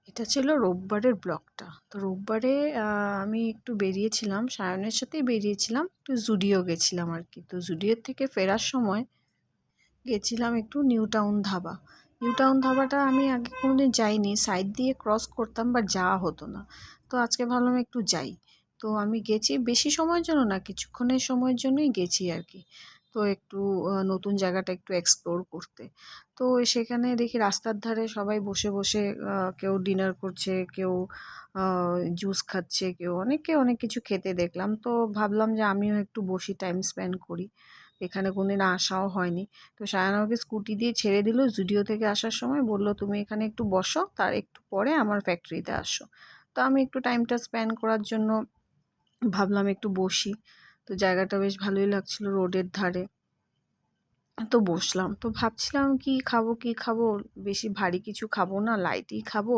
এটা ছিল রোববারের ব্লগটা। তো রোববারে আমি একটু বেরিয়েছিলাম, সায়নের সাথেই বেরিয়েছিলাম, একটু জুডিও গেছিলাম আর কি। তো জুডিওর থেকে ফেরার সময় গেছিলাম একটু new town dhaba. New town ধাবাটা আমি আগে কোনোদিন যাইনি, সাইড দিয়ে ক্রস করতাম বাট যাওয়া হতো না। তো আজকে ভাবলাম একটু যাই। তো আমি গেছি বেশি সময়ের জন্য না, কিছুক্ষণের সময়ের জন্যই গেছি আর কি। তো একটু নতুন জায়গাটা একটু এক্সপ্লোর করতে। তো সেখানে দেখি রাস্তার ধারে সবাই বসে বসে কেউ ডিনার করছে, কেউ জুস খাচ্ছে, কেউ অনেকে অনেক কিছু খেতে দেখলাম। তো ভাবলাম যে আমিও একটু বসি, টাইম স্পেন্ড করি। এখানে কোনদিন আসাও হয়নি। তো সায়ান আমাকে স্কুটি দিয়ে ছেড়ে দিল জুডিও থেকে আসার সময়, বলল তুমি এখানে একটু বসো, তার একটু পরে আমার ফ্যাক্টরিতে আসো। তো আমি একটু টাইমটা স্পেন্ড করার জন্য ভাবলাম একটু বসি। তো জায়গাটা বেশ ভালোই লাগছিল, রোডের ধারে। তো বসলাম, তো ভাবছিলাম কি খাবো কি খাবো, বেশি ভারী কিছু খাবো না, লাইটই খাবো।